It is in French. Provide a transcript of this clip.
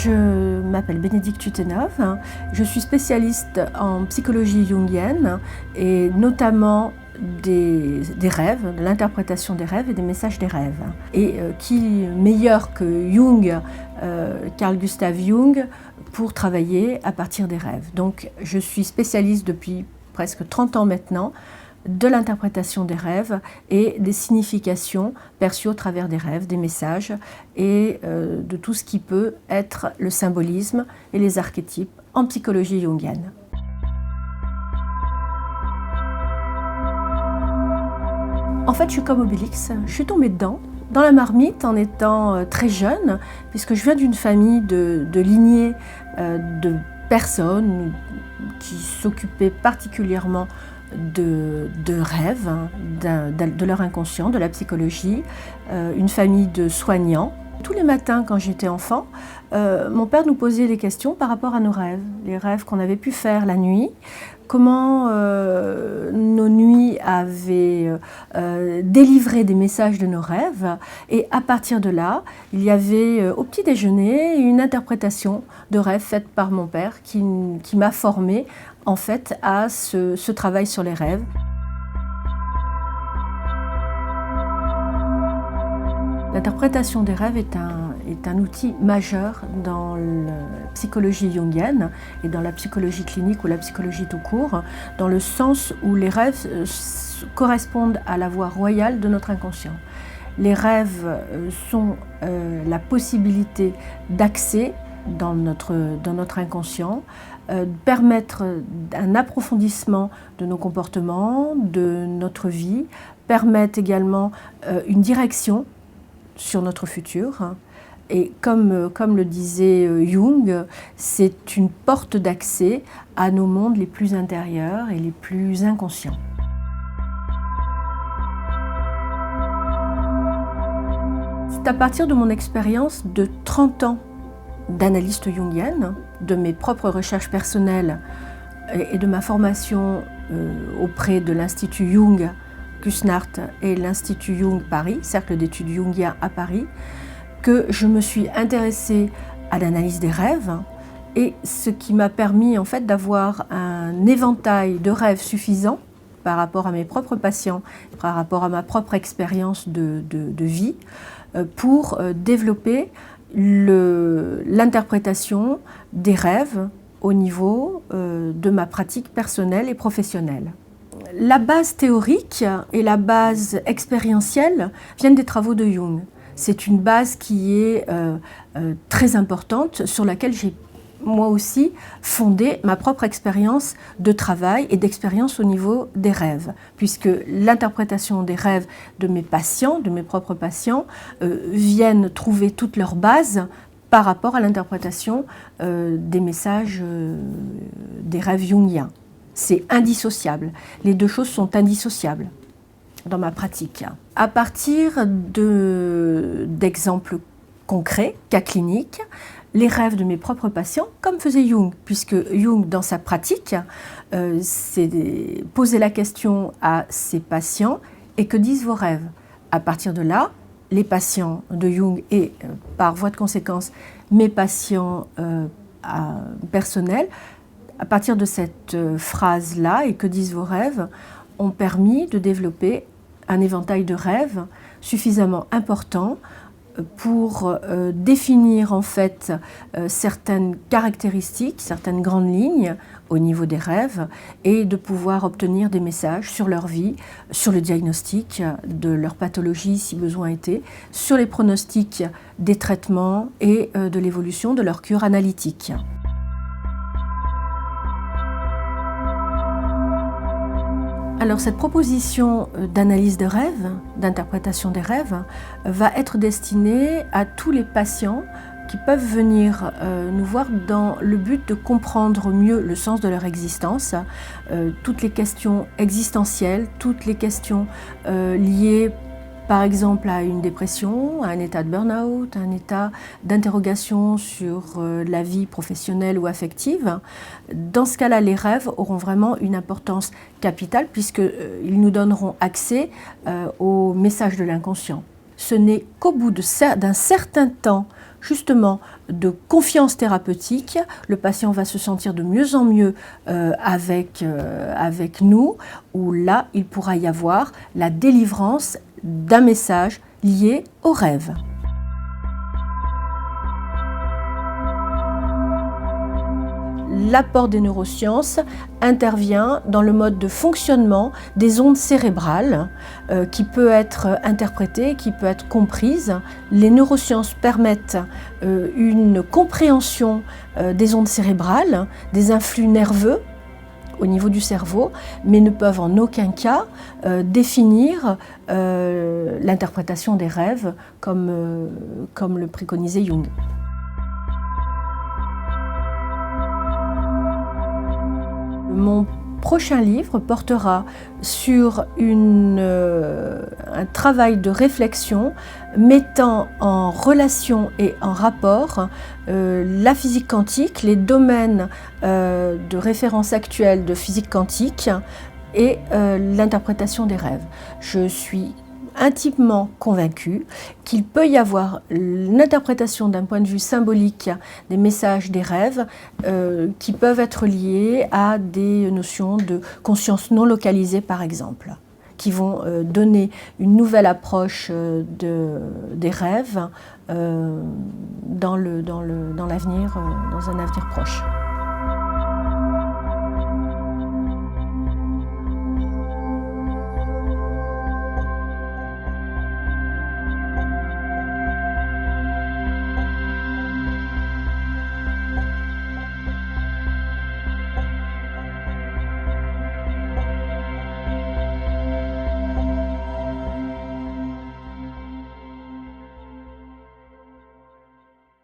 Je m'appelle Bénédicte Tutenov, je suis spécialiste en psychologie jungienne et notamment des rêves, de l'interprétation des rêves et des messages des rêves. Et qui meilleur que Jung, Carl Gustav Jung, pour travailler à partir des rêves. Donc je suis spécialiste depuis presque 30 ans maintenant de l'interprétation des rêves et des significations perçues au travers des rêves, des messages et de tout ce qui peut être le symbolisme et les archétypes en psychologie jungienne. En fait, je suis comme Obélix, je suis tombée dedans, dans la marmite en étant très jeune, puisque je viens d'une famille de lignées de personnes qui s'occupaient particulièrement de rêves, de leur inconscient, de la psychologie, une famille de soignants. Tous les matins, quand j'étais enfant, mon père nous posait des questions par rapport à nos rêves, les rêves qu'on avait pu faire la nuit, comment nos nuits avaient délivré des messages de nos rêves. Et à partir de là, il y avait au petit déjeuner une interprétation de rêves faite par mon père qui m'a formée en fait à ce travail sur les rêves. L'interprétation des rêves est un outil majeur dans la psychologie jungienne et dans la psychologie clinique ou la psychologie tout court, dans le sens où les rêves correspondent à la voie royale de notre inconscient. Les rêves sont la possibilité d'accès dans notre inconscient, permettre un approfondissement de nos comportements, de notre vie, permettent également une direction sur notre futur. Et comme le disait Jung, c'est une porte d'accès à nos mondes les plus intérieurs et les plus inconscients. C'est à partir de mon expérience de 30 ans d'analyste jungienne, de mes propres recherches personnelles et de ma formation auprès de l'Institut Jung Cusnart et l'Institut Jung Paris, cercle d'études jungien à Paris, que je me suis intéressée à l'analyse des rêves et ce qui m'a permis en fait d'avoir un éventail de rêves suffisant par rapport à mes propres patients, par rapport à ma propre expérience de vie, pour développer l'interprétation des rêves au niveau de ma pratique personnelle et professionnelle. La base théorique et la base expérientielle viennent des travaux de Jung. C'est une base qui est très importante, sur laquelle j'ai moi aussi fondé ma propre expérience de travail et d'expérience au niveau des rêves, puisque l'interprétation des rêves de mes patients, de mes propres patients, viennent trouver toute leur base par rapport à l'interprétation des messages des rêves jungiens. C'est indissociable. Les deux choses sont indissociables dans ma pratique. À partir d'exemples concrets, cas cliniques, les rêves de mes propres patients, comme faisait Jung, puisque Jung, dans sa pratique, s'est posé la question à ses patients « Et que disent vos rêves ?» À partir de là, les patients de Jung et, par voie de conséquence, mes patients personnels, à partir de cette phrase-là, « Et que disent vos rêves ?» ont permis de développer un éventail de rêves suffisamment important pour définir en fait certaines caractéristiques, certaines grandes lignes au niveau des rêves et de pouvoir obtenir des messages sur leur vie, sur le diagnostic de leur pathologie si besoin était, sur les pronostics des traitements et de l'évolution de leur cure analytique. Alors cette proposition d'analyse de rêves, d'interprétation des rêves, va être destinée à tous les patients qui peuvent venir nous voir dans le but de comprendre mieux le sens de leur existence, toutes les questions existentielles, toutes les questions liées par exemple à une dépression, à un état de burn-out, à un état d'interrogation sur la vie professionnelle ou affective. Dans ce cas-là, les rêves auront vraiment une importance capitale puisqu'ils nous donneront accès aux messages de l'inconscient. Ce n'est qu'au bout d'un certain temps justement de confiance thérapeutique. Le patient va se sentir de mieux en mieux avec nous, où là, il pourra y avoir la délivrance d'un message lié au rêve. L'apport des neurosciences intervient dans le mode de fonctionnement des ondes cérébrales qui peut être interprétée, qui peut être comprise. Les neurosciences permettent une compréhension des ondes cérébrales, des influx nerveux au niveau du cerveau, mais ne peuvent en aucun cas définir l'interprétation des rêves comme le préconisait Jung. Mon prochain livre portera sur un travail de réflexion mettant en relation et en rapport la physique quantique, les domaines de référence actuels de physique quantique et l'interprétation des rêves. Je suis intimement convaincue qu'il peut y avoir une interprétation d'un point de vue symbolique des messages des rêves qui peuvent être liés à des notions de conscience non localisée par exemple, qui vont donner une nouvelle approche des rêves dans un avenir proche.